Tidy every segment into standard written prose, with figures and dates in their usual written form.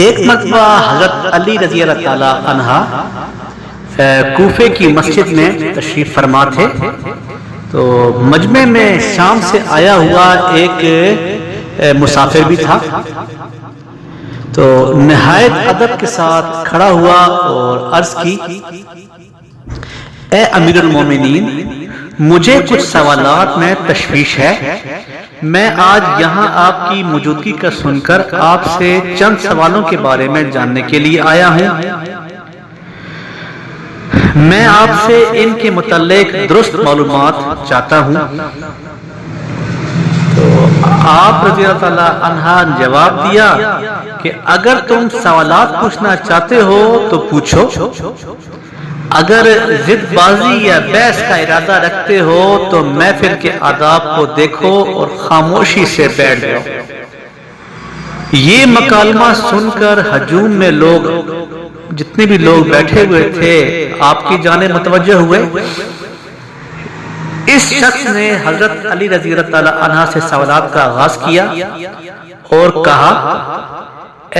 ایک مرتبہ حضرت علی رضی اللہ تعالی عنہ کوفے کی مسجد میں تشریف فرما تھے، تو مجمع میں شام سے آیا ہوا ایک مسافر بھی تھا، تو نہایت ادب کے ساتھ کھڑا ہوا اور عرض کی، اے امیر المومنین، مجھے کچھ سوالات میں تشویش ہے، میں آج یہاں آپ کی موجودگی کا سن کر آپ سے چند سوالوں کے بارے میں جاننے کے لیے آیا ہوں۔ میں آپ سے ان کے متعلق درست معلومات چاہتا ہوں۔ تو آپ رضی اللہ تعالیٰ عنہ نے جواب دیا کہ اگر تم سوالات پوچھنا چاہتے ہو تو پوچھو، اگر ضد بازی یا بحث کا ارادہ رکھتے ہو تو محفل کے آداب کو دیکھو اور خاموشی سے بیٹھ جاؤ۔ یہ مکالمہ سن کر ہجوم میں لوگ، جتنے بھی لوگ بیٹھے ہوئے تھے، آپ کی جانب متوجہ ہوئے۔ اس شخص نے حضرت علی رضی اللہ تعالیٰ عنہ سے سوالات کا آغاز کیا اور کہا،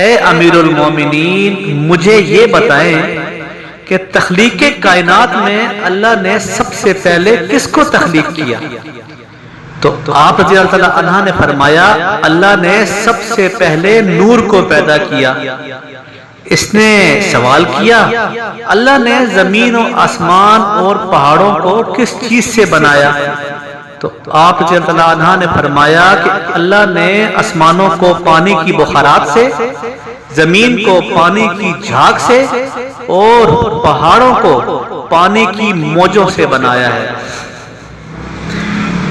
اے امیر المومنین، مجھے یہ بتائیں کہ تخلیق کائنات میں اللہ نے سب سے پہلے کس کو تخلیق کیا؟ تو آپ رضی اللہ تعالیٰ عنہ نے فرمایا، اللہ نے سب سے پہلے نور کو پیدا کیا۔ اس نے سوال کیا، اللہ نے زمین و آسمان اور پہاڑوں کو کس چیز سے بنایا؟ تو آپ رضی اللہ تعالیٰ عنہ نے فرمایا کہ اللہ نے آسمانوں کو پانی کی بخارات سے، زمین کو پانی کی جھاگ سے اور پہاڑوں کو پانی کی موجوں سے بنایا ہے۔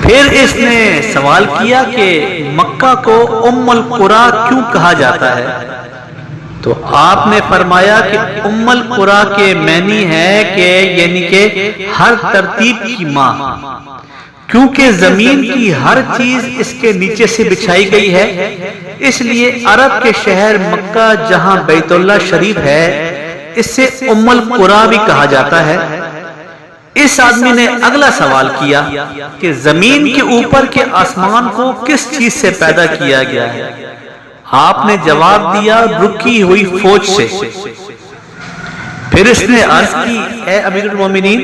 پھر اس نے سوال کیا کہ مکہ کو ام القریٰ کیوں کہا جاتا ہے؟ تو آپ نے فرمایا کہ ام القریٰ کے معنی ہے کہ یعنی کہ ہر ترتیب کی ماں، کیونکہ زمین کی ہر چیز اس کے نیچے سے بچھائی گئی ہے، اس لیے عرب کے شہر مکہ جہاں بیت اللہ شریف ہے، اس سے ام القریٰ بھی کہا جاتا ہے۔ اس آدمی نے اگلا سوال کیا کہ زمین کے اوپر کے آسمان کو کس چیز سے پیدا کیا گیا ہے؟ آپ نے جواب دیا، رکی ہوئی فوج سے۔ پھر اس نے عرض کی، اے امیر المومنین،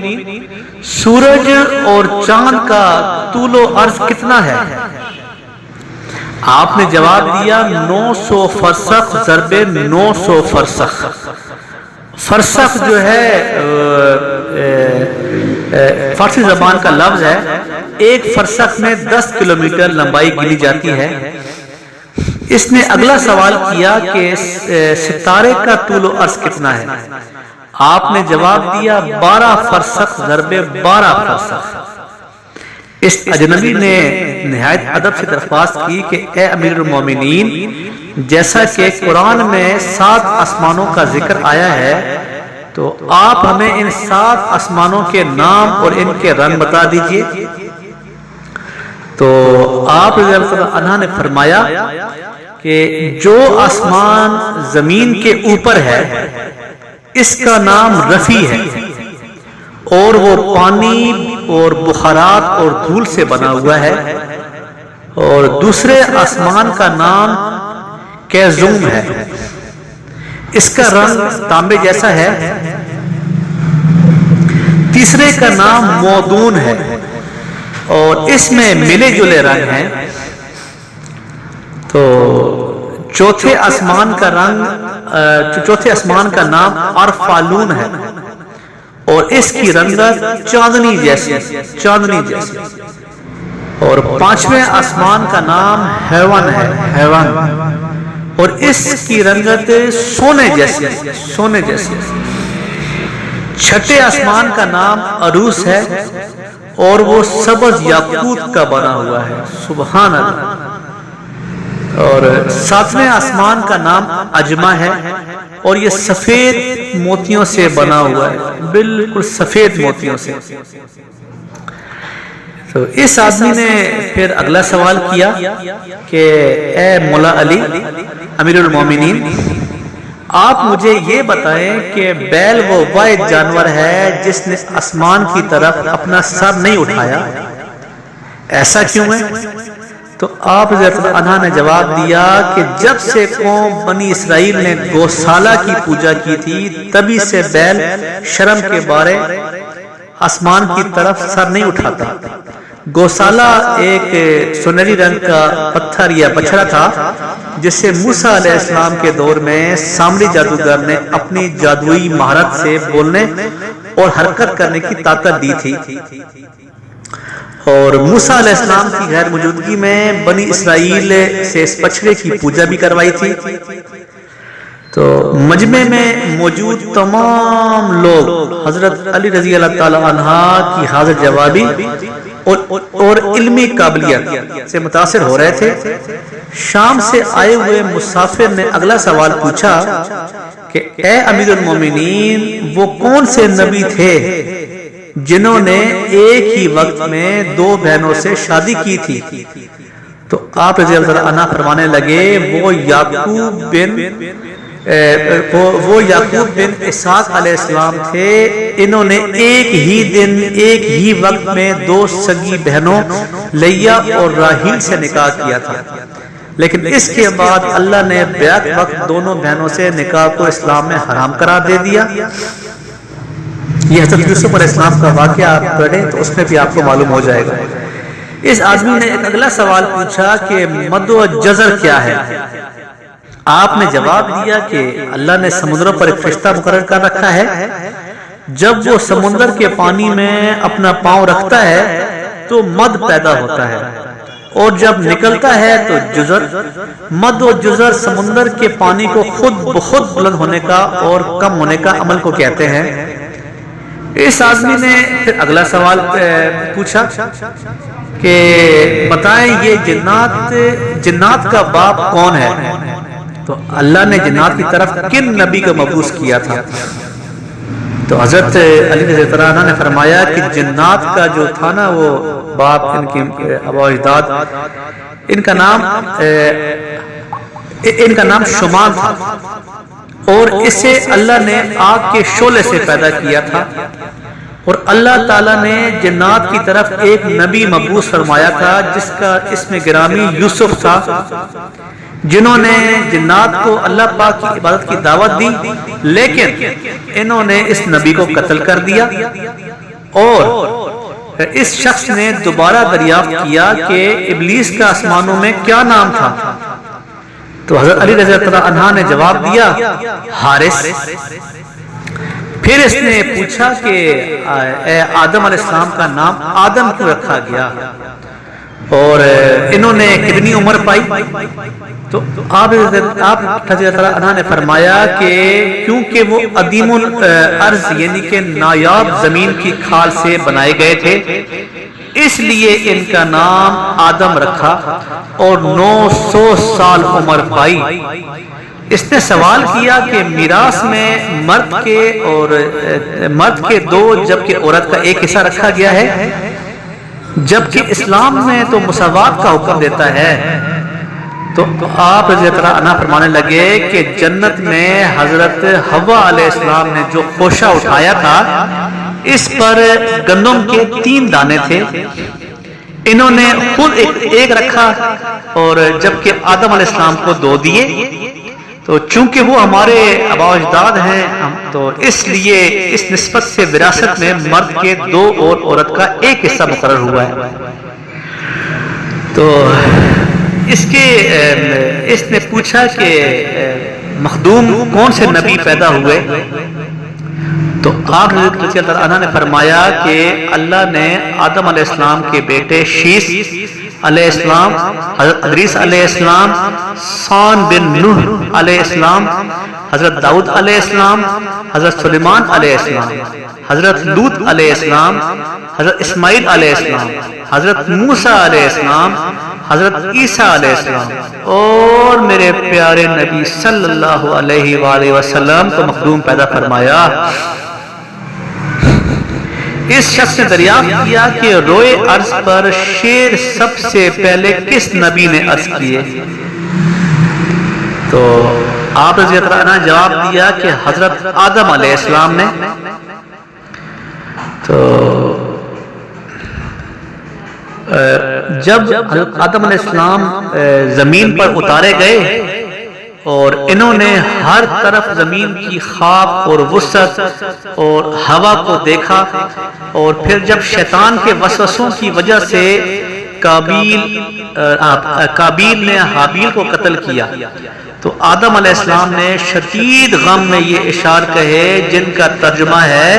سورج اور چاند کا طول و عرض کتنا ہے؟ آپ نے جواب دیا، 900 فرسخ ضرب 900 فرسخ۔ فرسخ جو ہے فارسی زبان کا لفظ ہے، ایک فرسخ میں 10 کلومیٹر لمبائی گنی جاتی ہے۔ اس نے اگلا سوال کیا کہ ستارے کا طول و عرض کتنا ہے؟ آپ نے جواب دیا، 12 فرسخ ضرب 12 فرسخ۔ اس اجنبی نے نہایت ادب سے درخواست کی کہ اے امیر المومنین، جیسا کہ قرآن میں 7 آسمانوں کا ذکر آیا ہے، تو آپ ہمیں ان 7 آسمانوں کے نام اور ان کے رنگ بتا دیجئے۔ تو آپ رضی اللہ عنہ نے فرمایا کہ جو آسمان زمین کے اوپر ہے اس کا نام رفیع ہے، اور وہ پانی اور بخارات اور دھول سے بنا ہوا ہے، اور دوسرے آسمان کا نام کیزوم ہے، اس کا رنگ تانبے جیسا ہے، تیسرے کا نام مودون ہے اور اس میں ملے جلے رنگ ہیں، تو چوتھے آسمان کا نام ارفالون ہے اور اس کی رنگت چاندنی جیسی، اور 5ویں آسمان کا نام ہیون ہے، اور اس کی رنگت سونے جیسی۔ 6 آسمان کا نام عروس ہے اور وہ سبز یاقوت کا بنا ہوا ہے، سبحان اللہ۔ اور 7ویں آسمان کا نام اجمہ ہے اور یہ سفید موتیوں سے بنا ہوا ہے، بالکل سفید موتیوں سے۔ تو اس آدمی نے پھر اگلا سوال کیا کہ اے مولا علی امیر المومنین، آپ مجھے یہ بتائیں کہ بیل وہ واحد جانور ہے جس نے آسمان کی طرف اپنا سر نہیں اٹھایا، ایسا کیوں ہے؟ تو آپ حضرت عنہ نے جواب دیا کہ جب سے قوم بنی اسرائیل نے گوسالہ کی پوجا کی تھی تبھی سے بیل شرم کے بارے آسمان کی طرف سر نہیں اٹھاتا۔ گوسالہ ایک سنہری رنگ کا پتھر یا بچھڑا تھا جسے موسیٰ علیہ السلام کے دور میں سامری جادوگر نے اپنی جادوئی مہارت سے بولنے اور حرکت کرنے کی طاقت دی تھی، اور موسیٰ علیہ السلام کی غیر موجودگی میں بنی اسرائیل سے اس بچھڑے کی پوجا بھی کروائی تھی۔ تو مجمع میں موجود تمام لوگ حضرت علی رضی اللہ تعالی عنہ کی حاضر جوابی اور علمی قابلیت سے متاثر ہو رہے تھے۔ شام سے آئے ہوئے مسافر نے اگلا سوال پوچھا کہ اے امیر المومنین، وہ کون سے نبی تھے جنہوں نے ایک ہی وقت میں 2 بہنوں سے شادی کی تھی؟ تو آپ رضی اللہ عنہ فرمانے لگے وہ یعقوب بن اسحاق علیہ السلام تھے۔ انہوں نے ایک ہی دن ایک ہی وقت میں 2 سگی بہنوں لیا اور راہیل سے نکاح کیا تھا، لیکن اس کے بعد اللہ نے بیک وقت دونوں بہنوں سے نکاح کو اسلام میں حرام قرار دے دیا۔ یہ حضرت یوسف علیہ السلام کا واقعہ آپ پڑھیں تو اس میں بھی آپ کو معلوم ہو جائے گا۔ اس آدمی نے ایک اگلا سوال پوچھا کہ مد و جزر کیا ہے؟ آپ نے جواب دیا کہ اللہ نے سمندروں پر ایک فرشتہ مقرر کر رکھا ہے، جب وہ سمندر کے پانی میں اپنا پاؤں رکھتا ہے تو مد پیدا ہوتا ہے، اور جب نکلتا ہے تو جزر۔ مد و جزر سمندر کے پانی کو خود بخود بلند ہونے کا اور کم ہونے کا عمل کو کہتے ہیں۔ اس آدمی نے پھر اگلا سوال پوچھا کہ بتائیں یہ جنات کا باپ کون ہے؟ تو اللہ نے جنات کی طرف کن نبی کو مبعوث کیا تھا؟ تو حضرت علی رضی اللہ عنہ نے فرمایا کہ جنات کا جو تھا نا وہ باپ، ان کی ابا اجداد، ان کا نام شمان تھا، اور اسے اللہ نے آگ کے شعلے سے پیدا کیا تھا، اور اللہ تعالیٰ نے جنات کی طرف ایک نبی مبعوث فرمایا تھا جس کا اسم گرامی یوسف تھا، جنہوں نے جنات کو اللہ پاک کی عبادت کی دعوت دی، لیکن انہوں نے اس نبی کو قتل کر دیا، اور اس شخص نے دوبارہ دریافت کیا کہ ابلیس کا آسمانوں میں کیا نام تھا؟ تو حضرت علی رضی اللہ عنہ نے جواب دیا حارث۔ پھر اس نے پوچھا کہ اے آدم علیہ السلام کا نام آدم کیوں رکھا گیا، اور انہوں نے کتنی عمر پائی؟ تو آپ رضی اللہ عنہ نے فرمایا کہ کیونکہ وہ عدیم الارض یعنی کہ نایاب زمین کی کھال سے بنائے گئے تھے، اس لیے ان کا نام آدم رکھا، اور 900 سال عمر پائی۔ اس نے سوال کیا کہ میراث میں مرد کے 2 جبکہ عورت کا 1 حصہ رکھا گیا ہے، جبکہ اسلام میں تو مساوات کا حکم دیتا ہے۔ تو آپ رضی اللہ عنہ فرمانے لگے کہ جنت میں حضرت حوا علیہ السلام نے جو خوشہ اٹھایا تھا اس پر گندم کے 3 دانے تھے، انہوں نے خود ایک رکھا، اور جبکہ آدم علیہ السلام کو 2 دیے۔ تو چونکہ وہ ہمارے آبا و اجداد ہیں تو اس لیے اس نسبت سے وراثت میں مرد کے 2 اور عورت کا 1 حصہ مقرر ہوا ہے۔ تو اس نے پوچھا کہ مخدوم کون سے نبی پیدا ہوئے؟ تو آپ رضی اللہ عنہ نے فرمایا کہ اللہ نے آدم علیہ السلام کے بیٹے شیس علیہ السلام، حضرت ادریس علیہ السلام، سان بن نوح علیہ السلام، حضرت داؤد علیہ السلام، حضرت سلیمان علیہ السلام، حضرت لوط علیہ السلام، حضرت اسماعیل علیہ السلام، حضرت موسیٰ علیہ السلام، حضرت عیسیٰ علیہ السلام، اور میرے پیارے نبی صلی اللہ علیہ وآلہ وسلم کو مخدوم پیدا فرمایا۔ اس شخص نے دریافت کیا کہ روئے عرض پر شیر سب سے پہلے کس نبی نے عرض کیے؟ تو آپ رضی اللہ عنہ نے جواب دیا کہ حضرت آدم علیہ السلام نے۔ تو جب حضرت آدم علیہ السلام زمین پر اتارے گئے اور انہوں نے ہر طرف زمین کی خاک اور وسعت اور ہوا کو دیکھا، اور پھر جب شیطان کے وسوسوں کی وجہ سے قابیل نے حابیل کو قتل کیا، تو آدم علیہ السلام نے شدید غم میں یہ اشعار کہے جن کا ترجمہ ہے: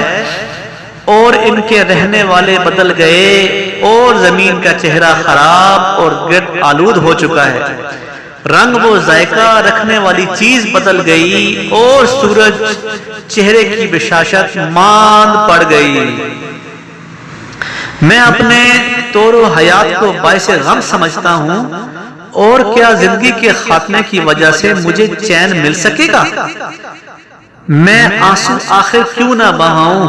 اور ان کے رہنے والے بدل گئے، اور زمین کا چہرہ خراب اور گرد آلود ہو چکا ہے، رنگ و ذائقہ رکھنے والی چیز بدل گئی، اور سورج چہرے کی بشاشت ماند پڑ گئی۔ میں اپنے طور و حیات کو باعث غم سمجھتا ہوں، اور کیا زندگی کے خاتمے کی وجہ سے مجھے چین مل سکے گا؟ میں آنسو آخر کیوں نہ بہاؤں؟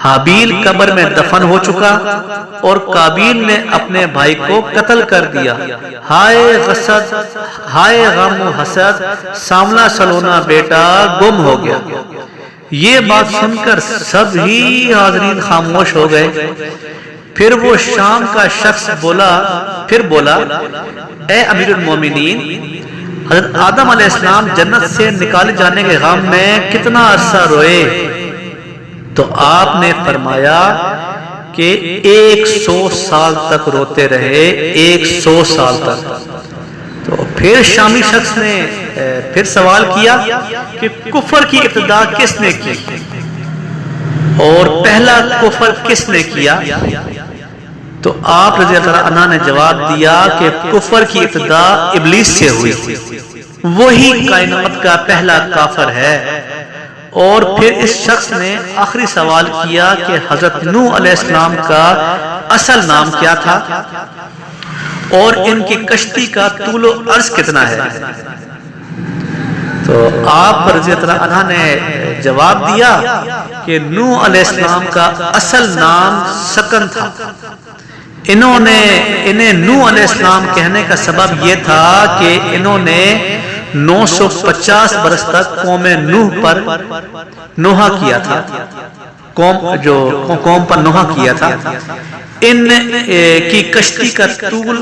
حابیل قبر میں دفن ہو چکا، اور قابیل نے اپنے بھائی کو قتل کر دیا۔ ہائے غصت، ہائے غم و حسد، سامنا سلونا بیٹا گم ہو گیا۔ یہ بات سن کر سب ہی حاضرین خاموش ہو گئے۔ پھر وہ شام کا شخص بولا، اے امیر المومنین، حضرت آدم علیہ السلام جنت سے نکالے جانے کے غم میں کتنا عرصہ روئے؟ تو آپ نے فرمایا کہ 100 سال تک روتے رہے، 100 سال تک۔ تو پھر شامی شخص نے پھر سوال کیا کہ کفر کی ابتدا کس نے کی، اور پہلا کفر کس نے کیا؟ تو آپ رضی اللہ عنہ نے جواب دیا کہ کفر کی ابتدا ابلیس سے ہوئی، وہی کائنات کا پہلا کافر ہے۔ اور پھر اس شخص نے آخری سوال کیا کہ حضرت نوح علیہ السلام کا اصل نام کیا تھا، اور ان کی کشتی کا طول و عرض کتنا ہے؟ تو آپ رضی اللہ عنہ نے جواب دیا کہ نوح علیہ السلام کا اصل نام سکن تھا۔ انہیں نوح علیہ السلام کہنے کا سبب یہ تھا کہ انہوں نے 950 برس تک قوم نوح پر نوحہ کیا تھا، قوم پر نوحہ کیا تھا۔ ان کی کشتی کا طول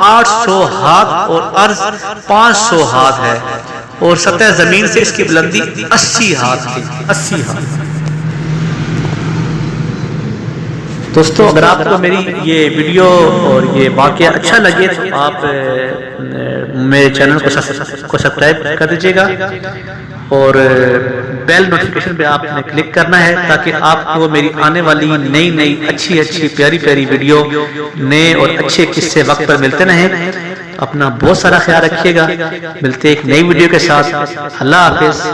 800 ہاتھ اور عرض 500 ہاتھ ہے، اور سطح زمین سے اس کی بلندی 80 ہاتھ تھی، 80 ہاتھ۔ دوستو، اگر آپ کو میری یہ ویڈیو اور یہ واقعہ اچھا لگے تو آپ میرے چینل کو سبسکرائب کر دیجیے گا، اور بیل نوٹیفیکیشن پہ آپ نے کلک کرنا ہے تاکہ آپ کو میری آنے والی نئی اچھی پیاری ویڈیو، نئے اور اچھے قصے وقت پر ملتے رہیں۔ اپنا بہت سارا خیال رکھیے گا، ملتے ایک نئی ویڈیو کے ساتھ۔ اللہ حافظ۔